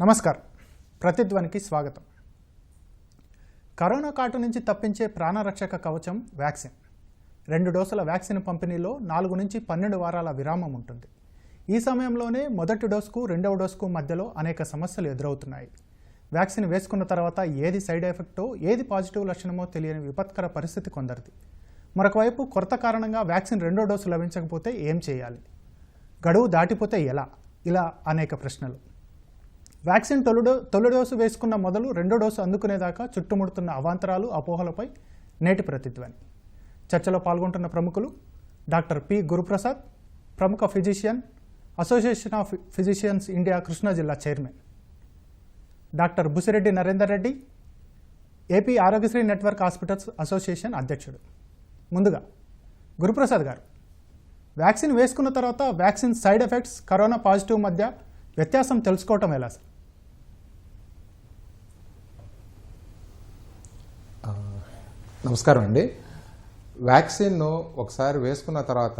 నమస్కారం. ప్రతిధ్వనికి స్వాగతం. కరోనా కాటు నుంచి తప్పించే ప్రాణరక్షక కవచం వ్యాక్సిన్. 2 డోసుల వ్యాక్సిన్ పంపిణీలో 4 నుంచి 12 వారాల విరామం ఉంటుంది. ఈ సమయంలోనే మొదటి డోసుకు రెండవ డోసుకు మధ్యలో అనేక సమస్యలు ఎదురవుతున్నాయి. వ్యాక్సిన్ వేసుకున్న తర్వాత ఏది సైడ్ ఎఫెక్టో ఏది పాజిటివ్ లక్షణమో తెలియని విపత్కర పరిస్థితి కొందరిది. మరొకవైపు కొరత కారణంగా వ్యాక్సిన్ రెండో డోసు లభించకపోతే ఏం చేయాలి, గడువు దాటిపోతే ఎలా, ఇలా అనేక ప్రశ్నలు. వ్యాక్సిన్ తొలి డోసు వేసుకున్న మొదలు రెండో డోసు అందుకునేదాకా చుట్టుముడుతున్న అవాంతరాలు, అపోహలపై నేటి ప్రతిధ్వని. చర్చలో పాల్గొంటున్న ప్రముఖులు డాక్టర్ పి గురుప్రసాద్, ప్రముఖ physician, association of physicians India Krishna జిల్లా chairman, doctor Busireddy Narender Reddy, AP Aarogyasri network hospitals association అధ్యక్షుడు. ముందుగా గురుప్రసాద్ గారు, వ్యాక్సిన్ వేసుకున్న తర్వాత vaccine side effects, corona positive మధ్య వ్యత్యాసం తెలుసుకోవటం ఎలా సార్? నమస్కారం అండి. వ్యాక్సిన్ ఒకసారి వేసుకున్న తర్వాత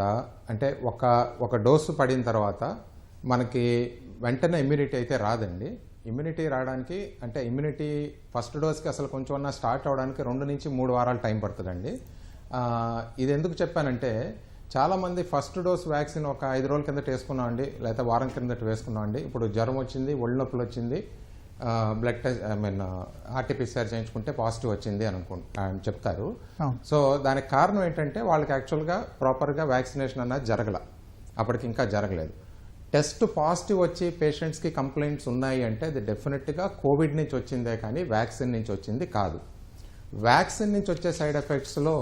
అంటే ఒక డోసు పడిన తర్వాత మనకి వెంటనే ఇమ్యూనిటీ అయితే రాదండి. ఇమ్యూనిటీ రావడానికి అంటే ఇమ్యూనిటీ ఫస్ట్ డోస్కి అసలు కొంచెం స్టార్ట్ అవడానికి 2 నుంచి 3 వారాలు టైం పడుతుందండి. ఇది ఎందుకు చెప్పానంటే, చాలామంది ఫస్ట్ డోస్ వ్యాక్సిన్ ఒక 5 రోజుల కిందట వేసుకున్నాం అండి, లేదా వారం కిందట వేసుకున్నాం అండి, ఇప్పుడు జ్వరం వచ్చింది, ఒళ్ళు నొప్పులు వచ్చింది, బ్లడ్ టెస్ట్ ఆర్టీపీసీఆర్ చేయించుకుంటే పాజిటివ్ వచ్చింది అని చెప్తారు. సో దానికి కారణం ఏంటంటే వాళ్ళకి యాక్చువల్గా ప్రాపర్గా వ్యాక్సినేషన్ అన్నది జరగల, అప్పటికి ఇంకా జరగలేదు. టెస్ట్ పాజిటివ్ వచ్చి పేషెంట్స్కి కంప్లైంట్స్ ఉన్నాయి అంటే అది డెఫినెట్గా కోవిడ్ నుంచి వచ్చిందే కానీ వ్యాక్సిన్ నుంచి వచ్చింది కాదు. వ్యాక్సిన్ నుంచి వచ్చే సైడ్ ఎఫెక్ట్స్లో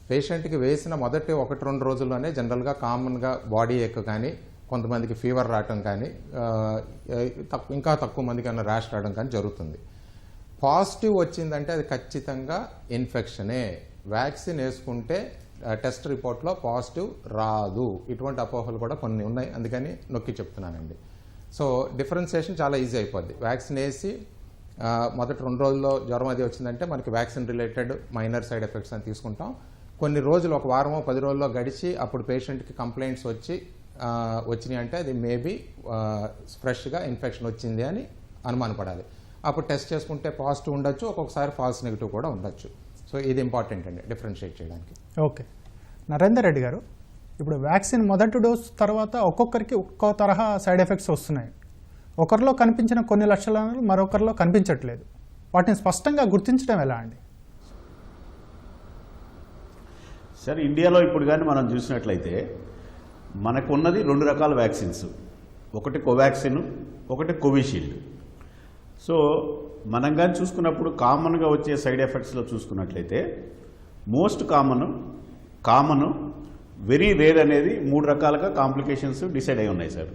పేషెంట్కి వేసిన మొదటి 1-2 రోజుల్లోనే జనరల్గా కామన్గా బాడీ ఏక్ కానీ, కొంతమందికి ఫీవర్ రావడం కానీ, ఇంకా తక్కువ మందికి అన్న ర్యాష్ రావడం కానీ జరుగుతుంది. పాజిటివ్ వచ్చిందంటే అది ఖచ్చితంగా ఇన్ఫెక్షనే. వ్యాక్సిన్ వేసుకుంటే టెస్ట్ రిపోర్ట్లో పాజిటివ్ రాదు. ఇటువంటి అపోహలు కూడా కొన్ని ఉన్నాయి, అందుకని నొక్కి చెప్తున్నానండి. సో డిఫరెన్సియేషన్ చాలా ఈజీ అయిపోద్ది. వ్యాక్సిన్ వేసి మొదటి 2 రోజుల్లో జ్వరం అది వచ్చిందంటే మనకి vaccine related minor side effects అని తీసుకుంటాం. కొన్ని రోజులు, 1 వారమో 10 రోజుల్లో గడిచి అప్పుడు పేషెంట్కి కంప్లైంట్స్ వచ్చినాయి అంటే అది మేబీ ఫ్రెష్గా ఇన్ఫెక్షన్ వచ్చింది అని అనుమానపడాలి. అప్పుడు టెస్ట్ చేసుకుంటే పాజిటివ్ ఉండొచ్చు, ఒక్కొక్కసారి ఫాల్స్ నెగిటివ్ కూడా ఉండొచ్చు. సో ఇది ఇంపార్టెంట్ అండి డిఫరెన్షియేట్ చేయడానికి. ఓకే. నరేందర్ రెడ్డి గారు, ఇప్పుడు వ్యాక్సిన్ మొదటి డోస్ తర్వాత ఒక్కొక్కరికి ఒక్కో తరహా సైడ్ ఎఫెక్ట్స్ వస్తున్నాయి. ఒకరిలో కనిపించిన కొన్ని లక్షణాలు మరొకరిలో కనిపించట్లేదు. వాటిని స్పష్టంగా గుర్తించడం ఎలా అండి? సరే, ఇండియాలో ఇప్పుడు కానీ మనం చూసినట్లయితే మనకు ఉన్నది 2 రకాల వ్యాక్సిన్స్. ఒకటి కోవాక్సిన్, ఒకటి కోవిషీల్డ్. సో మనం కానీ చూసుకున్నప్పుడు కామన్గా వచ్చే సైడ్ ఎఫెక్ట్స్లో చూసుకున్నట్లయితే మోస్ట్ కామన్ వెరీ రేర్ అనేది 3 రకాలుగా కాంప్లికేషన్స్ డిసైడ్ అయి ఉన్నాయి సార్.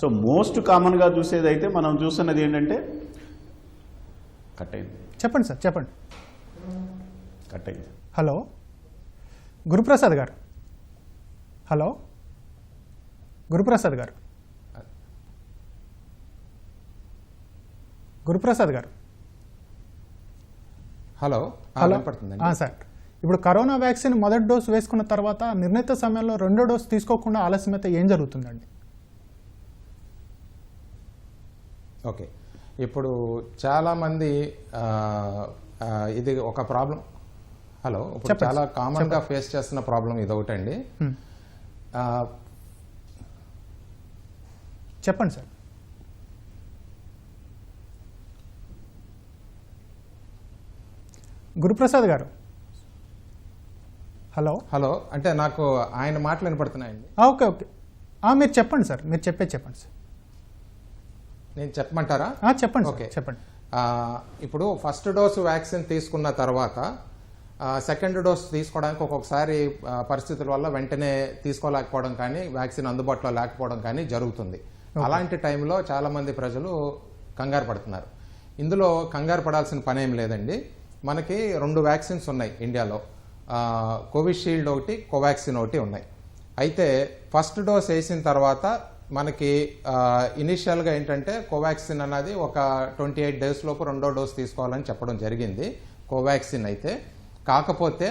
సో మోస్ట్ కామన్గా చూసేది అయితే మనం చూస్తున్నది ఏంటంటే కట్ అయింది. చెప్పండి సార్, చెప్పండి. కట్ అయింది. హలో గురుప్రసాద్ గారు. హలో గురుప్రసాద్ గారు. గురుప్రసాద్ గారు. హలో హలో సార్, ఇప్పుడు కరోనా వ్యాక్సిన్ మొదటి డోసు వేసుకున్న తర్వాత నిర్ణీత సమయంలో రెండో డోసు తీసుకోకుండా ఆలస్యమైతే ఏం జరుగుతుందండి? ఓకే, ఇప్పుడు చాలామంది ఇది ఒక ప్రాబ్లం. హలో, ఇప్పుడు చాలా కామన్గా ఫేస్ చేస్తున్న ప్రాబ్లం ఇది ఒకటండి. చెప్పండి సార్. గురుప్రసాద్ గారు. హలో హలో అంటే నాకు ఆయన మాటలు వినపడుతున్నాయండి. ఓకే ఓకే, మీరు చెప్పండి సార్, మీరు చెప్పండి సార్. నేను చెప్పమంటారా? చెప్పండి. ఓకే, చెప్పండి. ఇప్పుడు ఫస్ట్ డోసు వ్యాక్సిన్ తీసుకున్న తర్వాత సెకండ్ డోస్ తీసుకోవడానికి ఒక్కొక్కసారి పరిస్థితుల వల్ల వెంటనే తీసుకోలేకపోవడం కానీ, వ్యాక్సిన్ అందుబాటులో లేకపోవడం కానీ జరుగుతుంది. అలాంటి టైంలో చాలామంది ప్రజలు కంగారు పడుతున్నారు. ఇందులో కంగారు పడాల్సిన పని ఏం లేదండి. మనకి 2 వ్యాక్సిన్స్ ఉన్నాయి ఇండియాలో. కోవిషీల్డ్ ఒకటి, కోవాక్సిన్ ఒకటి ఉన్నాయి. అయితే ఫస్ట్ డోస్ వేసిన తర్వాత మనకి ఇనిషియల్గా ఏంటంటే కోవాక్సిన్ అన్నది ఒక 28 డేస్ లోపు రెండో డోస్ తీసుకోవాలని చెప్పడం జరిగింది కోవాక్సిన్ అయితే. కాకపోతే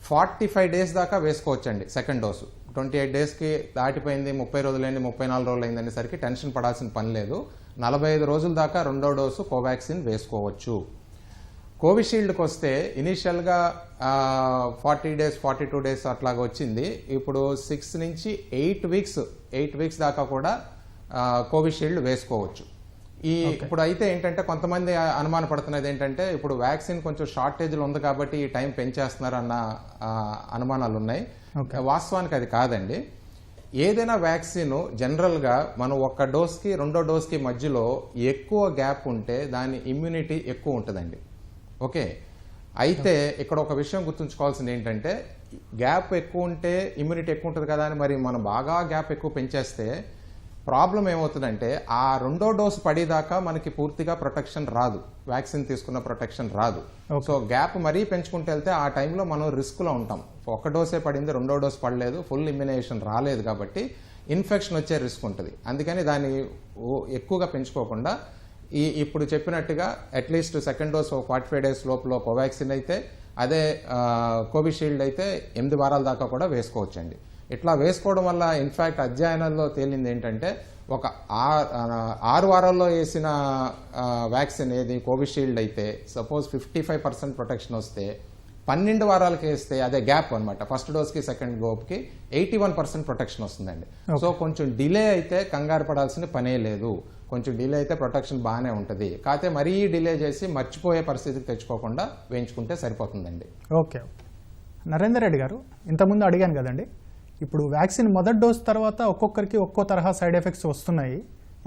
45 డేస్ దాకా వేసుకోవచ్చండి సెకండ్ డోసు. 28 డేస్కి దాటిపోయింది, 30 రోజులైంది, 34 రోజులు అయింది అనేసరికి టెన్షన్ పడాల్సిన పని లేదు. 45 రోజుల దాకా రెండో డోసు కోవాక్సిన్ వేసుకోవచ్చు. కోవిషీల్డ్కి వస్తే ఇనీషియల్గా 40 డేస్ 42 డేస్ అట్లాగా వచ్చింది. ఇప్పుడు 6 నుంచి 8 వీక్స్ దాకా కూడా కోవిషీల్డ్ వేసుకోవచ్చు. ఇప్పుడు అయితే ఏంటంటే కొంతమంది అనుమానపడుతున్నది ఏంటంటే ఇప్పుడు వ్యాక్సిన్ కొంచెం షార్టేజ్లో ఉంది కాబట్టి ఈ టైం పెంచేస్తున్నారు అన్న అనుమానాలు ఉన్నాయి. వాస్తవానికి అది కాదండి. ఏదైనా వ్యాక్సిన్ జనరల్గా మనం ఒక్క డోస్కి రెండో డోస్కి మధ్యలో ఎక్కువ గ్యాప్ ఉంటే దాని ఇమ్యూనిటీ ఎక్కువ ఉంటుందండి. ఓకే, అయితే ఇక్కడ ఒక విషయం గుర్తుంచుకోవాల్సింది ఏంటంటే గ్యాప్ ఎక్కువ ఉంటే ఇమ్యూనిటీ ఎక్కువ ఉంటుంది కదా అని మరి మనం బాగా గ్యాప్ ఎక్కువ పెంచేస్తే ప్రాబ్లం ఏమవుతుందంటే ఆ రెండో డోసు పడేదాకా మనకి పూర్తిగా ప్రొటెక్షన్ రాదు, వ్యాక్సిన్ తీసుకున్న ప్రొటెక్షన్ రాదు. సో గ్యాప్ మరీ పెంచుకుంటూ వెళ్తే ఆ టైంలో మనం రిస్క్లో ఉంటాం. ఒక డోసే పడింది, రెండో డోసు పడలేదు, ఫుల్ ఇమ్యునైజేషన్ రాలేదు కాబట్టి ఇన్ఫెక్షన్ వచ్చే రిస్క్ ఉంటుంది. అందుకని దాన్ని ఎక్కువగా పెంచుకోకుండా ఇప్పుడు చెప్పినట్టుగా అట్లీస్ట్ సెకండ్ డోస్ 45 డేస్ లోపల కోవాక్సిన్ అయితే, అదే కోవిషీల్డ్ అయితే 8 వారాల దాకా కూడా వేసుకోవచ్చండి. ఇట్లా వేసుకోవడం వల్ల ఇన్ఫ్యాక్ట్ అధ్యయనాల్లో తేలింది ఏంటంటే ఒక 6 వారాల్లో వేసిన వ్యాక్సిన్ ఏది కోవిషీల్డ్ అయితే సపోజ్ 55% ప్రొటెక్షన్ వస్తే 12 వారాలకి వేస్తే అదే గ్యాప్ అనమాట, ఫస్ట్ డోస్కి సెకండ్ డోస్కి 81% ప్రొటెక్షన్ వస్తుందండి. సో కొంచెం డిలే అయితే కంగారు పడాల్సిన పనే లేదు, కొంచెం డిలే అయితే ప్రొటెక్షన్ బాగానే ఉంటుంది. కాకపోతే మరీ డిలే చేసి మర్చిపోయే పరిస్థితికి తెచ్చుకోకుండా వేయించుకుంటే సరిపోతుందండి. ఓకే, నరేందర్ రెడ్డి గారు ఇంతకుముందు అడిగాను కదండి, ఇప్పుడు వ్యాక్సిన్ మొదటి డోస్ తర్వాత ఒక్కొక్కరికి ఒక్కో తరహా సైడ్ ఎఫెక్ట్స్ వస్తున్నాయి.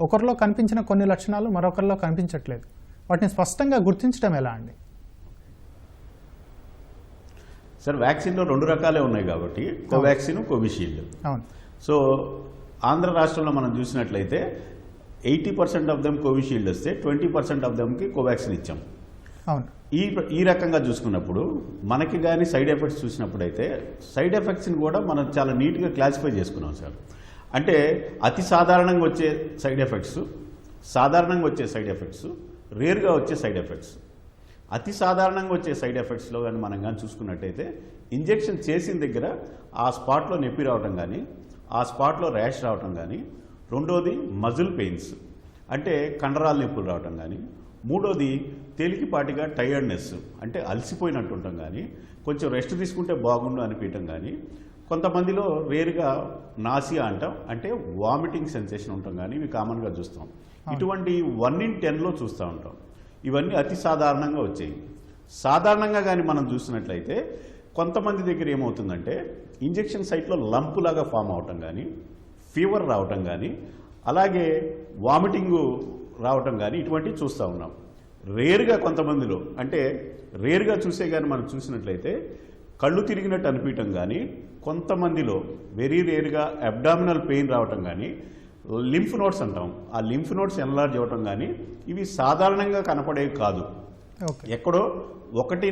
ఒకరిలో కనిపించిన కొన్ని లక్షణాలు మరొకరిలో కనిపించట్లేదు. వాటిని స్పష్టంగా గుర్తించడం ఎలా అండి? సార్, వ్యాక్సిన్లో 2 రకాలే ఉన్నాయి కాబట్టి కోవాక్సిన్, కోవిషీల్డ్. అవును. సో ఆంధ్ర రాష్ట్రంలో మనం చూసినట్లయితే 80% ఆఫ్ దెమ్ కోవిషీల్డ్ వస్తే 20% ఆఫ్ దెమ్కి కోవాక్సిన్ ఇచ్చాం. అవును. ఈ రకంగా చూసుకున్నప్పుడు మనకి కానీ సైడ్ ఎఫెక్ట్స్ చూసినప్పుడైతే సైడ్ ఎఫెక్ట్స్ని కూడా మనం చాలా నీట్గా క్లాసిఫై చేసుకున్నాం సార్. అంటే అతి సాధారణంగా వచ్చే సైడ్ ఎఫెక్ట్స్, సాధారణంగా వచ్చే సైడ్ ఎఫెక్ట్స్, రేర్గా వచ్చే సైడ్ ఎఫెక్ట్స్. అతి సాధారణంగా వచ్చే సైడ్ ఎఫెక్ట్స్లో కానీ మనం కానీ చూసుకున్నట్టయితే ఇంజెక్షన్ చేసిన దగ్గర ఆ స్పాట్లో నొప్పి రావటం కానీ, ఆ స్పాట్లో ర్యాష్ రావటం కానీ, రెండోది మజిల్ పెయిన్స్ అంటే కండరాల నొప్పులు రావటం కానీ, మూడోది తేలికపాటిగా టైర్డ్నెస్ అంటే అలసిపోయినట్టు ఉండటం కానీ, కొంచెం రెస్ట్ తీసుకుంటే బాగుండు అనిపించడం కానీ, కొంతమందిలో రేరుగా నాసియా అంటాం అంటే వామిటింగ్ సెన్సేషన్ ఉండటం కానీ ఇవి కామన్గా చూస్తాం. ఇటువంటి 1 in 10లో చూస్తూ ఉంటాం. ఇవన్నీ అతి సాధారణంగా వచ్చాయి. సాధారణంగా కానీ మనం చూసినట్లయితే కొంతమంది దగ్గర ఏమవుతుందంటే ఇంజెక్షన్ సైట్లో లంపులాగా ఫామ్ అవటం కానీ, ఫీవర్ రావటం కానీ, అలాగే వామిటింగు రావటం కానీ ఇటువంటివి చూస్తూ ఉన్నాం. రేరుగా కొంతమందిలో అంటే రేరుగా చూసే కానీ మనం చూసినట్లయితే కళ్ళు తిరిగినట్టు అనిపించడం కానీ, కొంతమందిలో వెరీ రేరుగా అబ్డామినల్ పెయిన్ రావటం కానీ, లింఫ్ నోడ్స్ అంటాం, ఆ లింఫ్ నోడ్స్ ఎన్లార్జ్ అవ్వటం కానీ ఇవి సాధారణంగా కనపడేవి కాదు. ఎక్కడో 1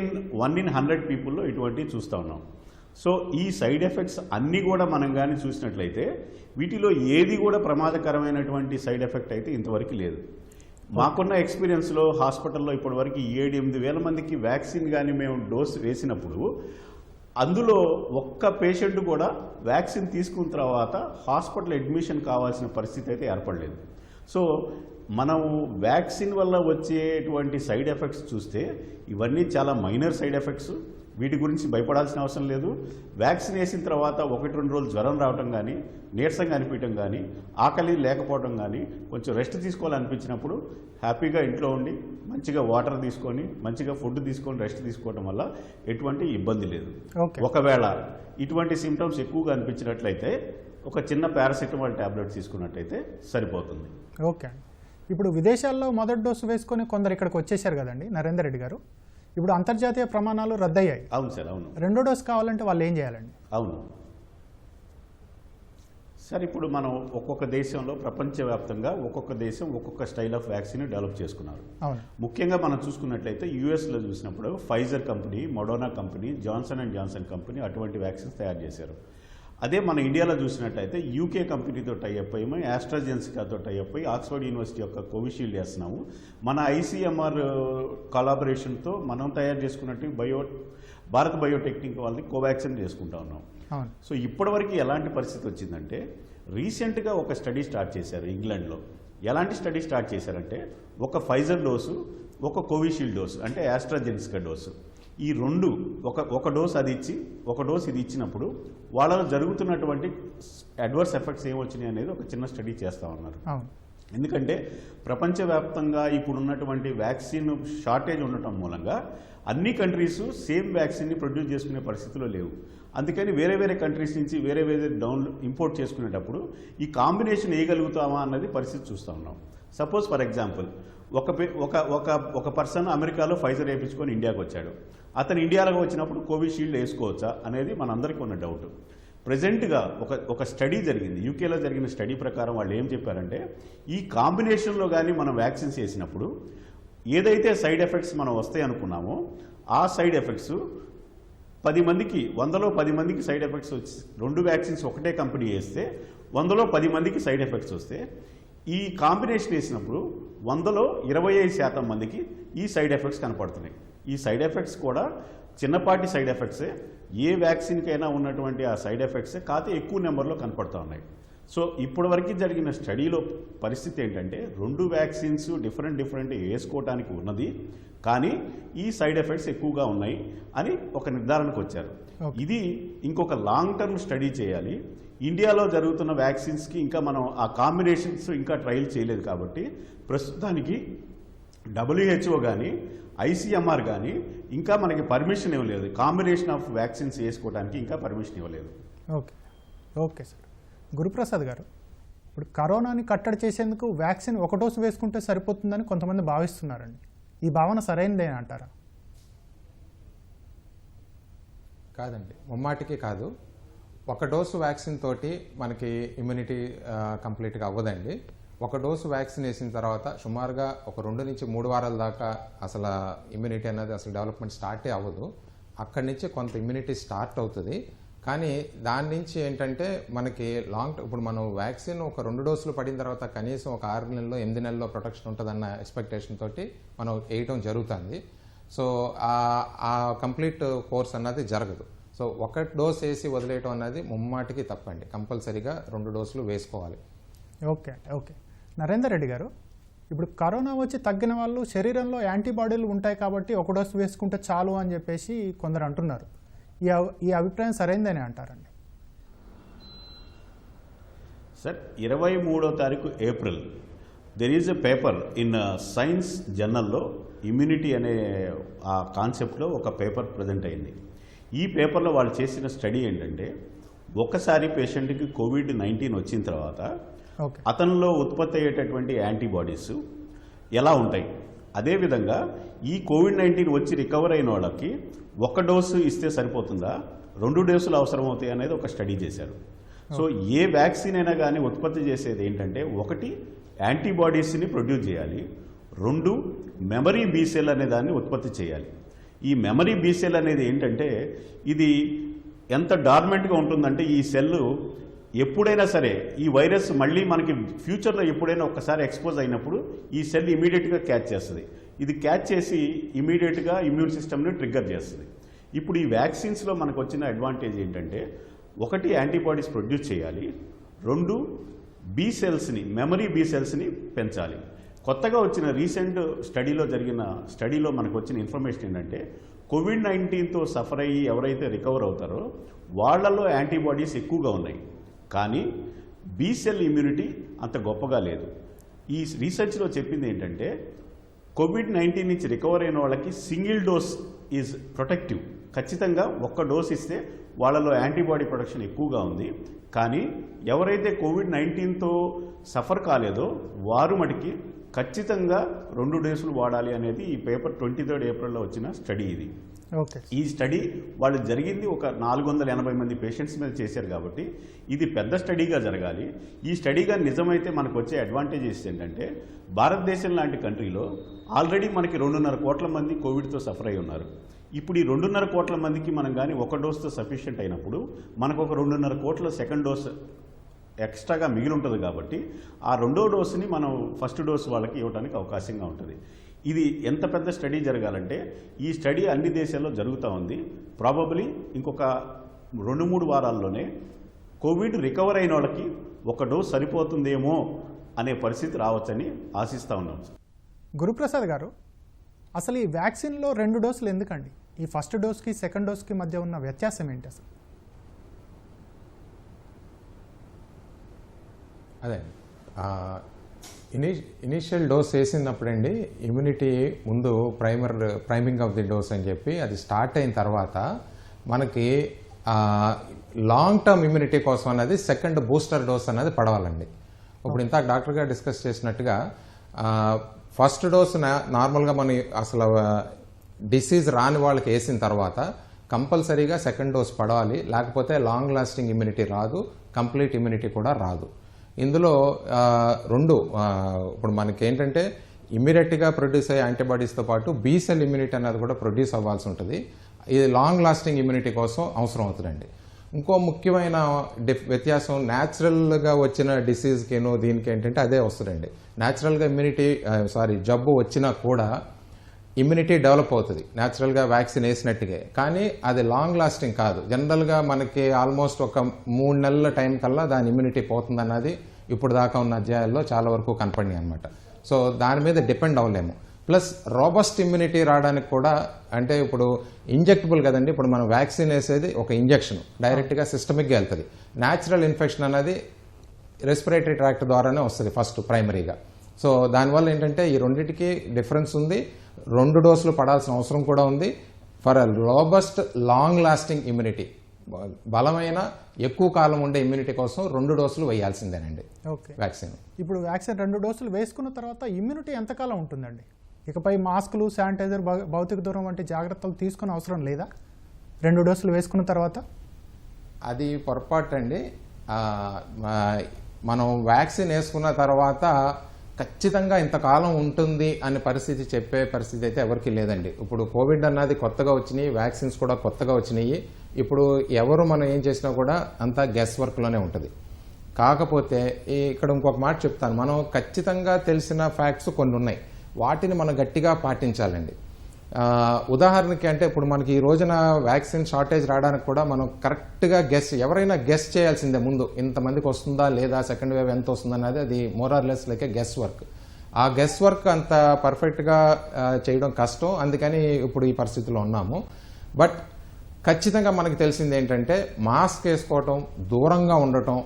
in 100 పీపుల్లో ఇటువంటివి చూస్తూ ఉన్నాం. సో ఈ సైడ్ ఎఫెక్ట్స్ అన్నీ కూడా మనం కానీ చూసినట్లయితే వీటిలో ఏది కూడా ప్రమాదకరమైనటువంటి సైడ్ ఎఫెక్ట్ అయితే ఇంతవరకు లేదు. మాకున్న ఎక్స్పీరియన్స్లో హాస్పిటల్లో ఇప్పటివరకు 7-8 వేల మందికి వ్యాక్సిన్ కానీ మేము డోస్ వేసినప్పుడు అందులో ఒక్క పేషెంట్ కూడా వ్యాక్సిన్ తీసుకున్న తర్వాత హాస్పిటల్ అడ్మిషన్ కావాల్సిన పరిస్థితి అయితే ఏర్పడలేదు. సో మనం వ్యాక్సిన్ వల్ల వచ్చేటువంటి సైడ్ ఎఫెక్ట్స్ చూస్తే ఇవన్నీ చాలా మైనర్ సైడ్ ఎఫెక్ట్స్, వీటి గురించి భయపడాల్సిన అవసరం లేదు. వ్యాక్సిన్ వేసిన తర్వాత 1-2 రోజులు జ్వరం రావటం కానీ, నీరసంగా అనిపించడం కానీ, ఆకలి లేకపోవడం కానీ, కొంచెం రెస్ట్ తీసుకోవాలనిపించినప్పుడు హ్యాపీగా ఇంట్లో ఉండి మంచిగా వాటర్ తీసుకొని, మంచిగా ఫుడ్ తీసుకొని రెస్ట్ తీసుకోవడం వల్ల ఎటువంటి ఇబ్బంది లేదు. ఒకవేళ ఇటువంటి సిమ్టమ్స్ ఎక్కువగా అనిపించినట్లయితే ఒక చిన్న పారాసిటమాల్ ట్యాబ్లెట్ తీసుకున్నట్టయితే సరిపోతుంది. ఓకే. ఇప్పుడు విదేశాల్లో మొదటి డోసు వేసుకొని కొందరు ఇక్కడికి వచ్చేసారు కదండి నరేందర్ రెడ్డి గారు, ఇప్పుడు అంతర్జాతీయ ప్రమాణాలు రద్దయ్యాయి. అవును సార్, అవును. రెండో డోసు కావాలంటే వాళ్ళు ఏం చేయాలండి? అవును సార్, ఇప్పుడు మనం ఒక్కొక్క దేశంలో ప్రపంచవ్యాప్తంగా ఒక్కొక్క దేశం ఒక్కొక్క స్టైల్ ఆఫ్ వ్యాక్సిన్ డెవలప్ చేసుకున్నారు. ముఖ్యంగా మనం చూసుకున్నట్లయితే యూఎస్లో చూసినప్పుడు Pfizer company, Moderna company, Johnson and Johnson company అటువంటి వ్యాక్సిన్స్ తయారు చేశారు. అదే మన ఇండియాలో చూసినట్టయితే యూకే కంపెనీతో టైఅప్ అయ్యి, ఆస్ట్రాజెన్సికాతో టైఅప్ అయ్యి ఆక్స్ఫర్డ్ యూనివర్సిటీ యొక్క కోవిషీల్డ్ వేస్తున్నాము. మన ఐసీఎంఆర్ కొలాబరేషన్తో మనం తయారు చేసుకున్నట్టు భారత్ బయోటెక్నిక్ వాళ్ళని కోవాక్సిన్ చేసుకుంటా ఉన్నాం. సో ఇప్పటివరకు ఎలాంటి పరిస్థితి వచ్చిందంటే రీసెంట్గా ఒక స్టడీ స్టార్ట్ చేశారు ఇంగ్లాండ్లో. ఎలాంటి స్టడీ స్టార్ట్ చేశారంటే ఒక ఫైజర్ డోసు, ఒక కోవిషీల్డ్ డోసు అంటే ఆస్ట్రాజెనికా డోసు, ఈ రెండు ఒక డోస్ అది ఇచ్చి ఒక డోస్ ఇది ఇచ్చినప్పుడు వాళ్ళలో జరుగుతున్నటువంటి అడ్వర్స్ ఎఫెక్ట్స్ ఏమొచ్చినాయి అనేది ఒక చిన్న స్టడీ చేస్తూ ఉన్నారు. ఎందుకంటే ప్రపంచవ్యాప్తంగా ఇప్పుడు ఉన్నటువంటి వ్యాక్సిన్ షార్టేజ్ ఉండటం మూలంగా అన్ని కంట్రీస్ సేమ్ వ్యాక్సిన్ని ప్రొడ్యూస్ చేసుకునే పరిస్థితిలో లేవు. అందుకని వేరే వేరే కంట్రీస్ నుంచి వేరే వేరే ఇంపోర్ట్ చేసుకునేటప్పుడు ఈ కాంబినేషన్ వేయగలుగుతామా అన్నది పరిస్థితి చూస్తూ ఉన్నాం. సపోజ్ ఫర్ ఎగ్జాంపుల్ ఒక పర్సన్ అమెరికాలో ఫైజర్ వేయించుకొని ఇండియాకి వచ్చాడు. అతను ఇండియాలోకి వచ్చినప్పుడు కోవిషీల్డ్ వేసుకోవచ్చా అనేది మనందరికీ ఉన్న డౌట్. ప్రజెంట్గా ఒక స్టడీ జరిగింది, యూకేలో జరిగిన స్టడీ ప్రకారం వాళ్ళు ఏం చెప్పారంటే ఈ కాంబినేషన్లో కానీ మనం వ్యాక్సిన్స్ వేసినప్పుడు ఏదైతే సైడ్ ఎఫెక్ట్స్ మనం వస్తాయి అనుకున్నామో ఆ సైడ్ ఎఫెక్ట్స్ 10 మందికి 100లో 10 మందికి సైడ్ ఎఫెక్ట్స్ వచ్చి 2 వ్యాక్సిన్స్ ఒకటే కంపెనీ వేస్తే 100లో 10 మందికి సైడ్ ఎఫెక్ట్స్ వస్తే ఈ కాంబినేషన్ వేసినప్పుడు 100లో 25% మందికి ఈ సైడ్ ఎఫెక్ట్స్ కనపడుతున్నాయి. ఈ సైడ్ ఎఫెక్ట్స్ కూడా చిన్నపాటి సైడ్ ఎఫెక్ట్సే, ఏ వ్యాక్సిన్కైనా ఉన్నటువంటి ఆ సైడ్ ఎఫెక్ట్సే, కాకపోతే ఎక్కువ నెంబర్లో కనపడుతూ ఉన్నాయి. సో ఇప్పటివరకు జరిగిన స్టడీలో పరిస్థితి ఏంటంటే 2 వ్యాక్సిన్స్ డిఫరెంట్ వేసుకోవడానికి ఉన్నది, కానీ ఈ సైడ్ ఎఫెక్ట్స్ ఎక్కువగా ఉన్నాయి అని ఒక నిర్ధారణకు వచ్చారు. ఇది ఇంకొక లాంగ్ టర్మ్ స్టడీ చేయాలి. ఇండియాలో జరుగుతున్న వ్యాక్సిన్స్కి ఇంకా మనం ఆ కాంబినేషన్స్ ఇంకా ట్రయల్ చేయలేదు కాబట్టి ప్రస్తుతానికి WHO కానీ ICMR కానీ ఇంకా మనకి పర్మిషన్ ఇవ్వలేదు. కాంబినేషన్ ఆఫ్ వ్యాక్సిన్స్ వేసుకోవడానికి ఇంకా పర్మిషన్ ఇవ్వలేదు. Okay sir. గురుప్రసాద్ గారు, ఇప్పుడు కరోనాని కట్టడి చేసేందుకు వ్యాక్సిన్ ఒక డోసు వేసుకుంటే సరిపోతుందని కొంతమంది భావిస్తున్నారండి. ఈ భావన సరైనదే అంటారా? కాదండి, ముమ్మాటికి కాదు. ఒక డోసు వ్యాక్సిన్ తోటి మనకి ఇమ్యూనిటీ కంప్లీట్గా అవ్వదండి. ఒక డోసు వ్యాక్సిన్ వేసిన తర్వాత సుమారుగా ఒక 2 నుంచి 3 వారాల దాకా అసలు ఇమ్యూనిటీ అనేది అసలు డెవలప్మెంట్ స్టార్టే అవ్వదు. అక్కడి నుంచి కొంత ఇమ్యూనిటీ స్టార్ట్ అవుతుంది. కానీ దాని నుంచి ఏంటంటే మనకి ఇప్పుడు మనం వ్యాక్సిన్ ఒక 2 డోసులు పడిన తర్వాత కనీసం ఒక 6 నెలల్లో 8 నెలల్లో ప్రొటెక్షన్ ఉంటుందన్న ఎక్స్పెక్టేషన్ తోటి మనం వేయటం జరుగుతుంది. సో ఆ కంప్లీట్ కోర్స్ అన్నది జరగదు. సో ఒక డోస్ వేసి వదిలేయటం అనేది ముమ్మాటికి తప్పండి. కంపల్సరీగా 2 డోసులు వేసుకోవాలి. ఓకే. నరేందర్ రెడ్డి గారు, ఇప్పుడు కరోనా వచ్చి తగ్గిన వాళ్ళు శరీరంలో యాంటీబాడీలు ఉంటాయి కాబట్టి ఒక డోసు వేసుకుంటే చాలు అని చెప్పేసి కొందరు అంటున్నారు. ఈ అభిప్రాయం సరైందని అంటారండి? సార్, 23వ తారీఖు April there is a paper in Science జర్నల్లో ఇమ్యూనిటీ అనే ఆ కాన్సెప్ట్లో ఒక పేపర్ ప్రజెంట్ అయింది. ఈ పేపర్లో వాళ్ళు చేసిన స్టడీ ఏంటంటే ఒకసారి పేషెంట్కి COVID-19 వచ్చిన తర్వాత అతనిలో ఉత్పత్తి అయ్యేటటువంటి యాంటీబాడీస్ ఎలా ఉంటాయి, అదేవిధంగా ఈ COVID-19 వచ్చి రికవర్ అయిన వాళ్ళకి ఒక డోసు ఇస్తే సరిపోతుందా, 2 డోసులు అవసరమవుతాయి అనేది ఒక స్టడీ చేశారు. సో ఏ వ్యాక్సిన్ అయినా కానీ ఉత్పత్తి చేసేది ఏంటంటే 1 యాంటీబాడీస్ని ప్రొడ్యూస్ చేయాలి, 2 మెమరీ బీ సెల్ అనే దాన్ని ఉత్పత్తి చేయాలి. ఈ మెమరీ బీ సెల్ అనేది ఏంటంటే ఇది ఎంత డార్మెంట్గా ఉంటుందంటే ఈ సెల్ ఎప్పుడైనా సరే ఈ వైరస్ మళ్ళీ మనకి ఫ్యూచర్లో ఎప్పుడైనా ఒక్కసారి ఎక్స్పోజ్ అయినప్పుడు ఈ సెల్ ఇమీడియట్గా క్యాచ్ చేస్తుంది. ఇది క్యాచ్ చేసి ఇమీడియట్గా ఇమ్యూన్ సిస్టమ్ని ట్రిగ్గర్ చేస్తుంది. ఇప్పుడు ఈ వ్యాక్సిన్స్లో మనకు వచ్చిన అడ్వాంటేజ్ ఏంటంటే 1 యాంటీబాడీస్ ప్రొడ్యూస్ చేయాలి, 2 బీ సెల్స్ని మెమరీ బీ సెల్స్ని పెంచాలి. కొత్తగా వచ్చిన రీసెంట్ స్టడీలో మనకు వచ్చిన ఇన్ఫర్మేషన్ ఏంటంటే COVID-19తో సఫర్ అయ్యి ఎవరైతే రికవర్ అవుతారో వాళ్ళలో యాంటీబాడీస్ ఎక్కువగా ఉన్నాయి, కానీ బీ సెల్ ఇమ్యూనిటీ అంత గొప్పగా లేదు. ఈ రీసెర్చ్లో చెప్పింది ఏంటంటే COVID-19 నుంచి రికవర్ అయిన వాళ్ళకి సింగిల్ డోస్ ఈజ్ ప్రొటెక్టివ్. ఖచ్చితంగా 1 డోస్ ఇస్తే వాళ్ళలో యాంటీబాడీ ప్రొటెక్షన్ ఎక్కువగా ఉంది, కానీ ఎవరైతే COVID-19తో సఫర్ కాలేదో వారు మటుకి ఖచ్చితంగా 2 డోసులు వాడాలి అనేది ఈ పేపర్ 23 ఏప్రిల్లో వచ్చిన స్టడీ ఇది. ఈ స్టడీ వాళ్ళు జరిగింది ఒక 480 మంది పేషెంట్స్ మీద చేశారు కాబట్టి ఇది పెద్ద స్టడీగా జరగాలి. ఈ స్టడీగా నిజమైతే మనకు వచ్చే అడ్వాంటేజెస్ ఏంటంటే భారతదేశం లాంటి కంట్రీలో ఆల్రెడీ మనకి 2.5 కోట్ల మంది కోవిడ్తో సఫర్ అయి ఉన్నారు. ఇప్పుడు ఈ 2.5 కోట్ల మందికి మనం కానీ 1 డోస్తో సఫిషియెంట్ అయినప్పుడు మనకు ఒక 2.5 కోట్ల సెకండ్ డోస్ ఎక్స్ట్రాగా మిగిలి ఉంటుంది కాబట్టి ఆ 2వ డోసుని మనం ఫస్ట్ డోసు వాళ్ళకి ఇవ్వడానికి అవకాశంగా ఉంటుంది. ఇది ఎంత పెద్ద స్టడీ జరగాలంటే ఈ స్టడీ అన్ని దేశాల్లో జరుగుతూ ఉంది. ప్రాబబ్లీ ఇంకొక 2-3 వారాల్లోనే కోవిడ్ రికవర్ అయిన వాళ్ళకి 1 డోస్ సరిపోతుందేమో అనే పరిస్థితి రావచ్చని ఆశిస్తూ ఉన్నాం. గురుప్రసాద్ గారు, అసలు ఈ వ్యాక్సిన్లో 2 డోసులు ఎందుకండి? ఈ ఫస్ట్ డోస్కి సెకండ్ డోస్కి మధ్య ఉన్న వ్యత్యాసం ఏంటి అసలు? అదే ఇనీషియల్ డోస్ వేసినప్పుడండి ఇమ్యూనిటీ ముందు ప్రైమింగ్ ఆఫ్ ది డోస్ అని చెప్పి అది స్టార్ట్ అయిన తర్వాత మనకి లాంగ్ టర్మ్ ఇమ్యూనిటీ కోసం అనేది సెకండ్ బూస్టర్ డోస్ అనేది పడవాలండి. ఇప్పుడు ఇంత డాక్టర్ గారు డిస్కస్ చేసినట్టుగా ఫస్ట్ డోస్ నార్మల్గా మన అసలు డిసీజ్ రాని వాళ్ళకి వేసిన తర్వాత కంపల్సరీగా సెకండ్ డోస్ పడవాలి, లేకపోతే లాంగ్ లాస్టింగ్ ఇమ్యూనిటీ రాదు, కంప్లీట్ ఇమ్యూనిటీ కూడా రాదు. ఇందులో ఇప్పుడు మనకి ఏంటంటే ఇమ్మీడియట్గా ప్రొడ్యూస్ అయ్యే యాంటీబాడీస్తో పాటు బీ సెల్ ఇమ్యూనిటీ అనేది కూడా ప్రొడ్యూస్ అవ్వాల్సి ఉంటుంది. ఇది లాంగ్ లాస్టింగ్ ఇమ్యూనిటీ కోసం అవసరం అవుతుందండి. ఇంకో ముఖ్యమైన వ్యత్యాసం న్యాచురల్గా వచ్చిన డిసీజ్కిను దీనికి ఏంటంటే అదే వస్తుందండి. న్యాచురల్గా జబ్బు వచ్చినా కూడా ఇమ్యూనిటీ డెవలప్ అవుతుంది న్యాచురల్గా వ్యాక్సిన్ వేసినట్టుగా, కానీ అది లాంగ్ లాస్టింగ్ కాదు. జనరల్గా మనకి ఆల్మోస్ట్ ఒక 3 నెలల టైం కల్లా దాని ఇమ్యూనిటీ పోతుందన్నది ఇప్పుడు దాకా ఉన్న అధ్యాయాల్లో చాలా వరకు కనపడినాయి అనమాట. సో దాని మీద డిపెండ్ అవ్వలేము. ప్లస్ రోబస్ట్ ఇమ్యూనిటీ రావడానికి కూడా అంటే ఇప్పుడు ఇంజెక్టబుల్ కదండి, ఇప్పుడు మనం వ్యాక్సిన్ వేసేది ఒక ఇంజెక్షన్ డైరెక్ట్గా సిస్టమిక్గా వెళ్తుంది. న్యాచురల్ ఇన్ఫెక్షన్ అనేది రెస్పిరేటరీ ట్రాక్ట్ ద్వారానే వస్తుంది ఫస్ట్ ప్రైమరీగా. సో దానివల్ల ఏంటంటే ఈ రెండింటికి డిఫరెన్స్ ఉంది. 2 డోసులు పడాల్సిన అవసరం కూడా ఉంది. For robust long lasting immunity, బలమైన ఎక్కువ కాలం ఉండే ఇమ్యూనిటీ కోసం 2 డోసులు వేయాల్సిందేనండి వ్యాక్సిన్. ఇప్పుడు వ్యాక్సిన్ 2 డోసులు వేసుకున్న తర్వాత ఇమ్యూనిటీ ఎంతకాలం ఉంటుందండి? ఇకపై మాస్కులు, శానిటైజర్, భౌతిక దూరం వంటి జాగ్రత్తలు తీసుకునే అవసరం లేదా 2 డోసులు వేసుకున్న తర్వాత? అది పొరపాటు అండి. మనం వ్యాక్సిన్ వేసుకున్న తర్వాత ఖచ్చితంగా ఇంతకాలం ఉంటుంది అనే పరిస్థితి చెప్పే పరిస్థితి అయితే ఎవరికి లేదండి. ఇప్పుడు కోవిడ్ అన్నది కొత్తగా వచ్చినాయి, వ్యాక్సిన్స్ కూడా కొత్తగా వచ్చినాయి. ఇప్పుడు ఎవరు మనం ఏం చేసినా కూడా అంతా గెస్ వర్క్లోనే ఉంటుంది. కాకపోతే ఇక్కడ ఇంకొక మాట చెప్తాను, మనం ఖచ్చితంగా తెలిసిన ఫ్యాక్ట్స్ కొన్ని ఉన్నాయి, వాటిని మనం గట్టిగా పాటించాలండి. ఉదాహరణకి అంటే ఇప్పుడు మనకి ఈ రోజున వ్యాక్సిన్ షార్టేజ్ రావడానికి కూడా మనం కరెక్ట్గా ఎవరైనా గెస్ చేయాల్సిందే ముందు, ఇంతమందికి వస్తుందా లేదా, సెకండ్ వేవ్ ఎంత వస్తుంది అనేది. అది మోరార్లెస్ లైక్ గెస్ వర్క్. ఆ గెస్ వర్క్ అంత పర్ఫెక్ట్గా చేయడం కష్టం, అందుకని ఇప్పుడు ఈ పరిస్థితిలో ఉన్నాము. బట్ ఖచ్చితంగా మనకు తెలిసింది ఏంటంటే మాస్క్ వేసుకోవటం, దూరంగా ఉండటం,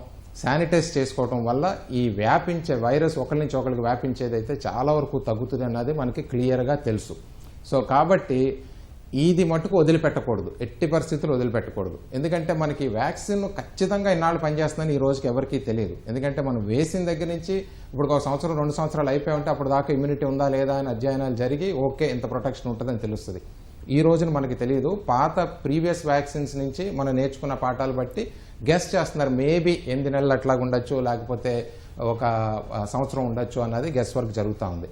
శానిటైజ్ చేసుకోవటం వల్ల ఈ వ్యాపించే వైరస్ ఒకరి నుంచి ఒకరికి వ్యాపించేది అయితే చాలా వరకు తగ్గుతుంది అన్నది మనకి క్లియర్గా తెలుసు. సో కాబట్టి ఇది మటుకు వదిలిపెట్టకూడదు, ఎట్టి పరిస్థితులు వదిలిపెట్టకూడదు. ఎందుకంటే మనకి వ్యాక్సిన్ ఖచ్చితంగా ఇన్నాళ్ళు పనిచేస్తుందని ఈ రోజుకి ఎవరికీ తెలియదు. ఎందుకంటే మనం వేసిన దగ్గర నుంచి ఇప్పుడు 1 సంవత్సరం 2 సంవత్సరాలు అయిపోయి ఉంటే అప్పుడు దాకా ఇమ్యూనిటీ ఉందా లేదా అని అధ్యయనాలు జరిగి ఓకే ఇంత ప్రొటెక్షన్ ఉంటుందని తెలుస్తుంది. ఈ రోజున మనకి తెలియదు. పాత ప్రీవియస్ వ్యాక్సిన్స్ నుంచి మనం నేర్చుకున్న పాఠాలు బట్టి గెస్ చేస్తున్నారు, మేబీ 8 నెలలు అట్లాగా ఉండొచ్చు, లేకపోతే 1 సంవత్సరం ఉండొచ్చు అన్నది గెస్ వర్క్ జరుగుతూ ఉంది.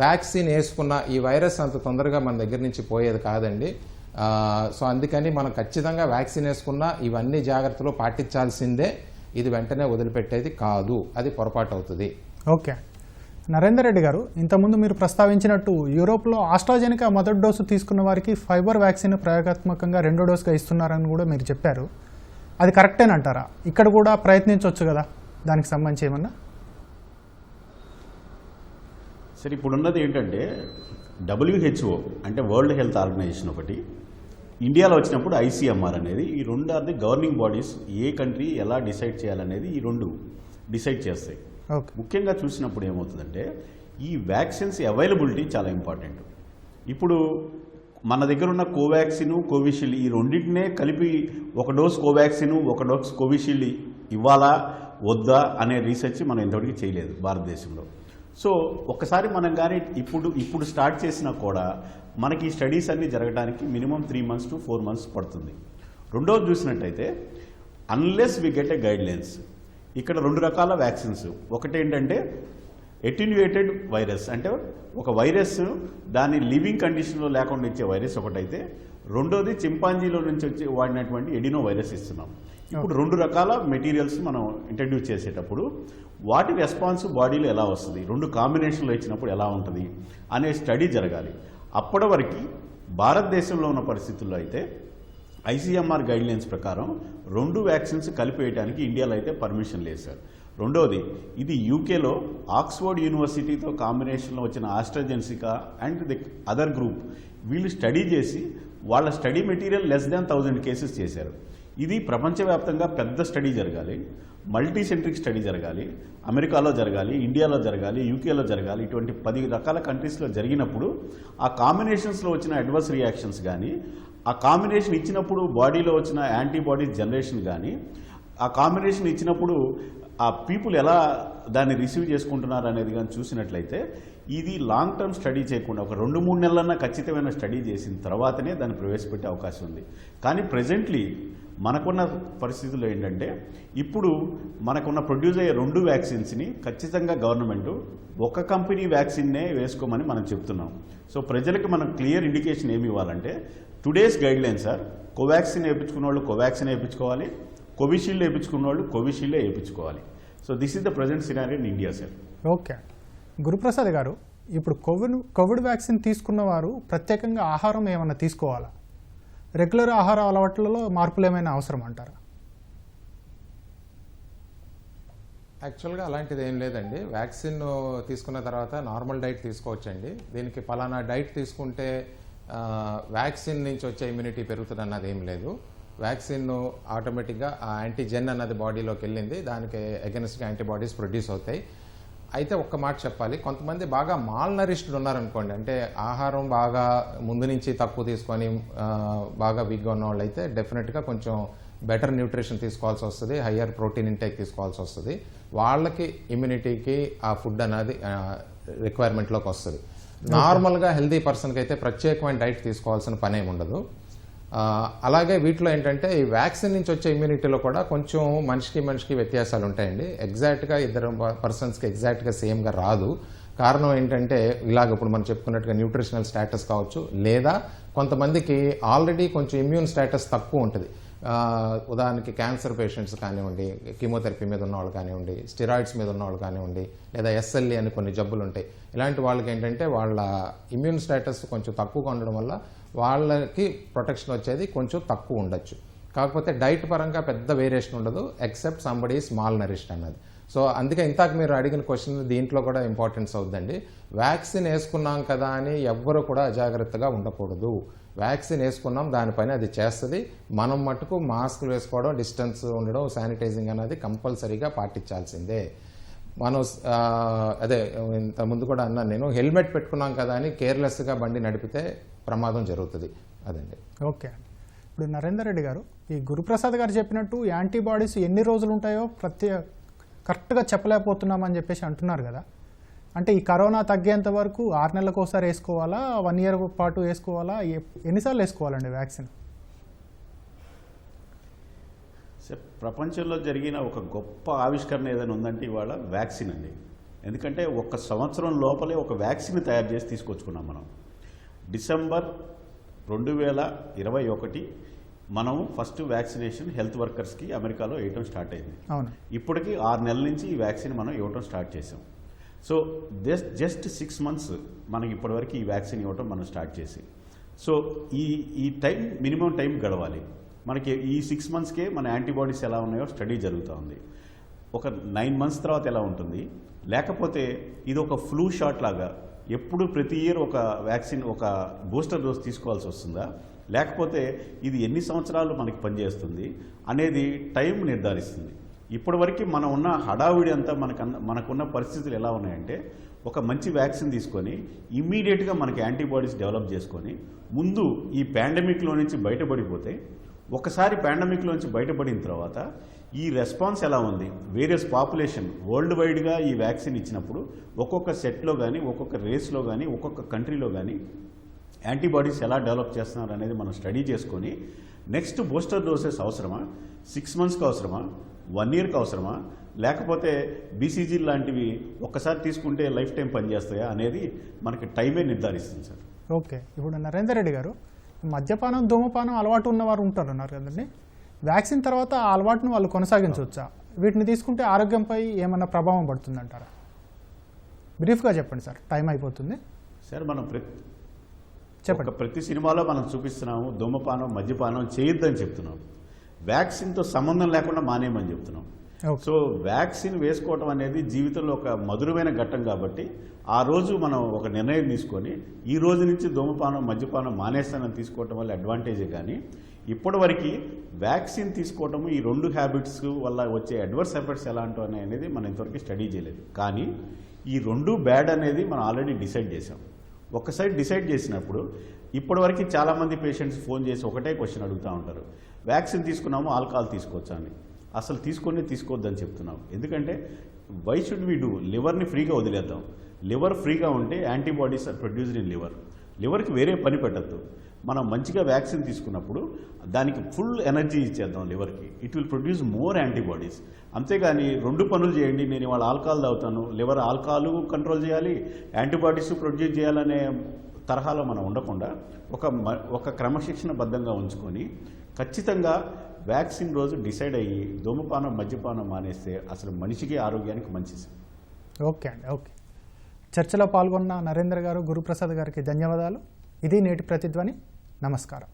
వ్యాక్సిన్ వేసుకున్న ఈ వైరస్ అంత తొందరగా మన దగ్గర నుంచి పోయేది కాదండి. సో అందుకని మనం ఖచ్చితంగా వ్యాక్సిన్ వేసుకున్నా ఇవన్నీ జాగ్రత్తలు పాటించాల్సిందే. ఇది వెంటనే వదిలిపెట్టేది కాదు, అది పొరపాటు అవుతుంది. ఓకే నరేందర్ రెడ్డి గారు, ఇంతకుముందు మీరు ప్రస్తావించినట్టు యూరోప్లో ఆస్ట్రాజెనికా మొదటి డోసు తీసుకున్న వారికి ఫైబర్ వ్యాక్సిన్ ప్రయోగాత్మకంగా 2 డోసుగా ఇస్తున్నారని కూడా మీరు చెప్పారు. అది కరెక్టేనంటారా? ఇక్కడ కూడా ప్రయత్నించవచ్చు కదా దానికి సంబంధించి ఏమన్నా? సరే, ఇప్పుడున్నది ఏంటంటే WHO అంటే వరల్డ్ హెల్త్ ఆర్గనైజేషన్ ఒకటి, ఇండియాలో వచ్చినప్పుడు ICMR అనేది, ఈ 2 ఆర్ ది గవర్నింగ్ బాడీస్. ఏ కంట్రీ ఎలా డిసైడ్ చేయాలనేది ఈ 2 డిసైడ్ చేస్తాయి. ముఖ్యంగా చూసినప్పుడు ఏమవుతుందంటే ఈ వ్యాక్సిన్స్ అవైలబిలిటీ చాలా ఇంపార్టెంట్. ఇప్పుడు మన దగ్గర ఉన్న కోవాక్సిన్, కోవిషీల్డ్ ఈ రెండింటినే కలిపి 1 డోస్ కోవాక్సిన్ 1 డోస్ కోవిషీల్డ్ ఇవ్వాలా వద్దా అనే రీసెర్చ్ మనం ఇంతవరకు చేయలేదు భారతదేశంలో. సో ఒక్కసారి మనం కానీ ఇప్పుడు స్టార్ట్ చేసినా కూడా మనకి ఈ స్టడీస్ అన్నీ జరగడానికి మినిమం 3 months to 4 months పడుతుంది. రెండోది చూసినట్టయితే unless we get a guidelines, ఇక్కడ 2 రకాల వ్యాక్సిన్స్. ఒకటి ఏంటంటే ఎటిన్యూయేటెడ్ వైరస్, అంటే ఒక వైరస్ దాని లివింగ్ కండిషన్లో లేకుండా ఇచ్చే వైరస్ ఒకటైతే, రెండోది చింపాంజీలో నుంచి వచ్చి వాడినటువంటి ఎడినో వైరస్ ఇస్తున్నాం. ఇప్పుడు 2 రకాల మెటీరియల్స్ మనం ఇంట్రడ్యూస్ చేసేటప్పుడు వాటి రెస్పాన్స్ బాడీలో ఎలా వస్తుంది, 2 కాంబినేషన్లో ఇచ్చినప్పుడు ఎలా ఉంటుంది అనే స్టడీ జరగాలి. అప్పటి వరకు భారతదేశంలో ఉన్న పరిస్థితుల్లో అయితే ICMR గైడ్లైన్స్ ప్రకారం 2 వ్యాక్సిన్స్ కలిపేయడానికి ఇండియాలో అయితే పర్మిషన్ లేదు సార్. రెండోది ఇది యూకేలో ఆక్స్ఫోర్డ్ యూనివర్సిటీతో కాంబినేషన్లో వచ్చిన ఆస్ట్రాజెన్సికా అండ్ ది అదర్ గ్రూప్ వీళ్ళు స్టడీ చేసి వాళ్ళ study material less than 1000 cases చేశారు. ఇది ప్రపంచవ్యాప్తంగా పెద్ద స్టడీ జరగాలి, మల్టీ సెంట్రిక్ స్టడీ జరగాలి, అమెరికాలో జరగాలి, ఇండియాలో జరగాలి, యూకేలో జరగాలి. ఇటువంటి 10 రకాల కంట్రీస్లో జరిగినప్పుడు ఆ కాంబినేషన్స్లో వచ్చిన అడ్వర్స్ రియాక్షన్స్ కానీ, ఆ కాంబినేషన్ ఇచ్చినప్పుడు బాడీలో వచ్చిన యాంటీబాడీస్ జనరేషన్ కానీ, ఆ కాంబినేషన్ ఇచ్చినప్పుడు ఆ పీపుల్ ఎలా దాన్ని రిసీవ్ చేసుకుంటున్నారు అనేది కానీ చూసినట్లయితే ఇది లాంగ్ టర్మ్ స్టడీ చేయకుండా ఒక 2-3 నెలలన్నా ఖచ్చితమైన స్టడీ చేసిన తర్వాతనే దాన్ని ప్రవేశపెట్టే అవకాశం ఉంది. కానీ ప్రెజెంట్లీ మనకున్న పరిస్థితుల్లో ఏంటంటే ఇప్పుడు మనకున్న ప్రొడ్యూస్ అయ్యే 2 వ్యాక్సిన్స్ని ఖచ్చితంగా గవర్నమెంట్ ఒక కంపెనీ వ్యాక్సిన్నే వేసుకోమని మనం చెప్తున్నాం. సో ప్రజలకు మనం క్లియర్ ఇండికేషన్ ఏమి ఇవ్వాలంటే today's guide line sir, Covaxin వేయించుకున్న వాళ్ళు కోవాక్సిన్ వేయించుకోవాలి, కోవిషీల్డ్ వేయించుకున్న వాళ్ళు కోవిషీల్డే వేయించుకోవాలి. So this is the present scenario in India sir. Okay, Guruprasad గారు, ఇప్పుడు కోవిడ్ వ్యాక్సిన్ తీసుకున్న వారు ప్రత్యేకంగా ఆహారం ఏమైనా తీసుకోవాలా? రెగ్యులర్ ఆహార అలవాట్లలో మార్పులు ఏమైనా అవసరం అంటారా? యాక్చువల్గా అలాంటిది ఏం లేదండి. వ్యాక్సిన్ తీసుకున్న తర్వాత నార్మల్ డైట్ తీసుకోవచ్చండి. దీనికి పలానా డైట్ తీసుకుంటే వ్యాక్సిన్ నుంచి వచ్చే ఇమ్యూనిటీ పెరుగుతుంది అన్నది ఏం లేదు. వ్యాక్సిన్ ఆటోమేటిక్గా ఆ యాంటీజెన్ అన్నది బాడీలోకి వెళ్ళింది, దానికి అగెన్స్ట్గా యాంటీబాడీస్ ప్రొడ్యూస్ అవుతాయి. అయితే ఒక్క మాట చెప్పాలి, కొంతమంది బాగా మాల్ నరిష్డ్ ఉన్నారనుకోండి, అంటే ఆహారం బాగా ముందు నుంచి తక్కువ తీసుకొని బాగా వీక్గా ఉన్న వాళ్ళు అయితే డెఫినెట్గా కొంచెం బెటర్ న్యూట్రిషన్ తీసుకోవాల్సి వస్తుంది, హయ్యర్ ప్రోటీన్ ఇంటేక్ తీసుకోవాల్సి వస్తుంది. వాళ్ళకి ఇమ్యూనిటీకి ఆ ఫుడ్ అనేది రిక్వైర్మెంట్లోకి వస్తుంది. నార్మల్గా హెల్దీ పర్సన్కి అయితే ప్రత్యేకమైన డైట్ తీసుకోవాల్సిన పని ఏమి ఉండదు. అలాగే వీటిలో ఏంటంటే ఈ వ్యాక్సిన్ నుంచి వచ్చే ఇమ్యూనిటీలో కూడా కొంచెం మనిషికి వ్యత్యాసాలు ఉంటాయండి. ఎగ్జాక్ట్గా ఇద్దరు పర్సన్స్కి ఎగ్జాక్ట్గా సేమ్గా రాదు. కారణం ఏంటంటే ఇలాగ ఇప్పుడు మనం చెప్పుకున్నట్టుగా న్యూట్రిషనల్ స్టేటస్ కావచ్చు, లేదా కొంతమందికి ఆల్రెడీ కొంచెం ఇమ్యూన్ స్టేటస్ తక్కువ ఉంటుంది. ఉదాహరణకి క్యాన్సర్ పేషెంట్స్ కానివ్వండి, కీమోథెరపీ మీద ఉన్నవాళ్ళు కానివ్వండి, స్టిరాయిడ్స్ మీద ఉన్నవాళ్ళు కానివ్వండి, లేదా SLE అని కొన్ని జబ్బులు ఉంటాయి. ఇలాంటి వాళ్ళకి ఏంటంటే వాళ్ళ ఇమ్యూన్ స్టేటస్ కొంచెం తక్కువగా ఉండడం వల్ల వాళ్ళకి ప్రొటెక్షన్ వచ్చేది కొంచెం తక్కువ ఉండొచ్చు. కాకపోతే డైట్ పరంగా పెద్ద వేరియేషన్ ఉండదు, ఎక్సెప్ట్ సంబడీ స్మాల్ నరిష్డ్ అన్నది. సో అందుకే ఇంతకు మీరు అడిగిన క్వశ్చన్ దీంట్లో కూడా ఇంపార్టెన్స్ అవుతుందండి. వ్యాక్సిన్ వేసుకున్నాం కదా అని ఎవ్వరూ కూడా అజాగ్రత్తగా ఉండకూడదు. వ్యాక్సిన్ వేసుకున్నాం, దానిపైన అది చేస్తుంది. మనం మటుకు మాస్కులు వేసుకోవడం, డిస్టెన్స్ ఉండడం, శానిటైజింగ్ అనేది కంపల్సరీగా పాటించాల్సిందే. మనం అదే ఇంత ముందు కూడా అన్నాను నేను, హెల్మెట్ పెట్టుకున్నాం కదా అని కేర్లెస్గా బండి నడిపితే ప్రమాదం జరుగుతుంది. అదండి. ఓకే, ఇప్పుడు నరేందర్ రెడ్డి గారు, ఈ గురుప్రసాద్ గారు చెప్పినట్టు యాంటీబాడీస్ ఎన్ని రోజులు ఉంటాయో కరెక్ట్గా చెప్పలేకపోతున్నామని చెప్పేసి అంటున్నారు కదా. అంటే ఈ కరోనా తగ్గేంత వరకు 6 నెలలకు ఒకసారి వేసుకోవాలా, 1 ఇయర్ పాటు వేసుకోవాలా, ఎన్నిసార్లు వేసుకోవాలండి వ్యాక్సిన్? సార్, ప్రపంచంలో జరిగిన ఒక గొప్ప ఆవిష్కరణ ఏదైనా ఉందంటే ఇవాళ వ్యాక్సిన్ అండి. ఎందుకంటే 1 సంవత్సరం లోపలే ఒక వ్యాక్సిన్ తయారు చేసి తీసుకొచ్చుకున్నాం మనం. డిసెంబర్ 2021 మనం ఫస్ట్ వ్యాక్సినేషన్ హెల్త్ వర్కర్స్కి అమెరికాలో వేయటం స్టార్ట్ అయింది. ఇప్పటికి 6 నెలల నుంచి ఈ వ్యాక్సిన్ మనం ఇవ్వటం స్టార్ట్ చేసాం. సో జస్ట్ 6 మంత్స్ మనకి ఇప్పటివరకు ఈ వ్యాక్సిన్ ఇవ్వటం మనం స్టార్ట్ చేసి, సో ఈ టైం మినిమం టైం గడవాలి. మనకి ఈ 6 మంత్స్కే మన యాంటీబాడీస్ ఎలా ఉన్నాయో స్టడీ జరుగుతూ ఉంది. ఒక 9 మంత్స్ తర్వాత ఎలా ఉంటుంది, లేకపోతే ఇది ఒక ఫ్లూ షాట్ లాగా ఎప్పుడు ప్రతి ఇయర్ ఒక వ్యాక్సిన్, ఒక బూస్టర్ డోస్ తీసుకోవాల్సి వస్తుందా, లేకపోతే ఇది ఎన్ని సంవత్సరాలు మనకి పనిచేస్తుంది అనేది టైం నిర్ధారిస్తుంది. ఇప్పటివరకు మనం ఉన్న హడావిడి అంతా మనకున్న పరిస్థితులు ఎలా ఉన్నాయంటే, ఒక మంచి వ్యాక్సిన్ తీసుకొని ఇమ్మీడియట్గా మనకి యాంటీబాడీస్ డెవలప్ చేసుకొని ముందు ఈ పాండమిక్లో నుంచి బయటపడిపోతే, ఒకసారి పాండమిక్లో నుంచి బయటపడిన తర్వాత ఈ రెస్పాన్స్ ఎలా ఉంది, వేరియస్ పాపులేషన్ వరల్డ్ వైడ్గా ఈ వ్యాక్సిన్ ఇచ్చినప్పుడు ఒక్కొక్క సెట్లో కానీ, ఒక్కొక్క రేస్లో కానీ, ఒక్కొక్క కంట్రీలో కానీ యాంటీబాడీస్ ఎలా డెవలప్ చేస్తున్నారు అనేది మనం స్టడీ చేసుకొని నెక్స్ట్ బూస్టర్ డోసెస్ అవసరమా, 6 మంత్స్కి అవసరమా, 1 ఇయర్కి అవసరమా, లేకపోతే BCG లాంటివి ఒక్కసారి తీసుకుంటే లైఫ్ టైం పనిచేస్తాయా అనేది మనకి టైమే నిర్ధారిస్తుంది సార్. ఓకే, ఇప్పుడు నరేందర్ రెడ్డి గారు, మద్యపానం, ధూమపానం అలవాటు ఉన్నవారు ఉంటారన్నారు కదండి. వ్యాక్సిన్ తర్వాత ఆ అలవాటును వాళ్ళు కొనసాగించవచ్చా? వీటిని తీసుకుంటే ఆరోగ్యంపై ఏమన్నా ప్రభావం పడుతుందంటారా? బ్రీఫ్గా చెప్పండి సార్, టైం అయిపోతుంది. సార్, మనం ప్రతి సినిమాలో మనం చూపిస్తున్నాము ధూమపానం, మద్యపానం చేయొద్దని చెప్తున్నాం. వ్యాక్సిన్తో సంబంధం లేకుండా మానేయమని చెప్తున్నాం. Okay. సో వ్యాక్సిన్ వేసుకోవటం అనేది జీవితంలో ఒక మధురమైన ఘట్టం కాబట్టి ఆ రోజు మనం ఒక నిర్ణయం తీసుకొని ఈ రోజు నుంచి ధూమపానం మద్యపానం మానేస్తానని తీసుకోవటం వల్ల అడ్వాంటేజే కానీ ఇప్పటివరకు వ్యాక్సిన్ తీసుకోవటము ఈ 2 హ్యాబిట్స్ వల్ల వచ్చే అడ్వర్స్ ఎఫెక్ట్స్ ఎలాంటి అనేది మనం ఇంతవరకు స్టడీ చేయలేదు. కానీ ఈ 2 బ్యాడ్ అనేది మనం ఆల్రెడీ డిసైడ్ చేసాం. ఒక్కసారి డిసైడ్ చేసినప్పుడు ఇప్పటివరకు చాలామంది పేషెంట్స్ ఫోన్ చేసి ఒకటే క్వశ్చన్ అడుగుతూ ఉంటారు, వ్యాక్సిన్ తీసుకున్నాము ఆల్కహాల్ తీసుకోవచ్చా అని. అసలు తీసుకోవద్దని చెప్తున్నాం. ఎందుకంటే వై షుడ్ వీ డూ, లివర్ని ఫ్రీగా వదిలేద్దాం. లివర్ ఫ్రీగా ఉంటే యాంటీబాడీస్ ఆర్ ప్రొడ్యూస్డ్ ఇన్ లివర్కి వేరే పని పెట్టద్దు. మనం మంచిగా వ్యాక్సిన్ తీసుకున్నప్పుడు దానికి ఫుల్ ఎనర్జీ ఇచ్చేద్దాం లివర్కి, it will produce more antibodies. అంతేగాని 2 పనులు చేయండి, నేను ఇవాళ ఆల్కహాల్ తాగుతాను, లివర్ ఆల్కహాల్ కంట్రోల్ చేయాలి, యాంటీబాడీస్ ప్రొడ్యూస్ చేయాలనే తరహాలో మనం ఉండకుండా ఒక క్రమశిక్షణబద్ధంగా ఉంచుకొని ఖచ్చితంగా వ్యాక్సిన్ రోజు డిసైడ్ అయ్యి ధూమపానం మద్యపానం మానేస్తే అసలు మనిషికి ఆరోగ్యానికి మంచిది. ఓకే అండి, ఓకే. చర్చలో పాల్గొన్న నరేంద్ర గారు, గురుప్రసాద్ గారికి ధన్యవాదాలు. ఇది నేటి ప్రతిధ్వని. నమస్కారం.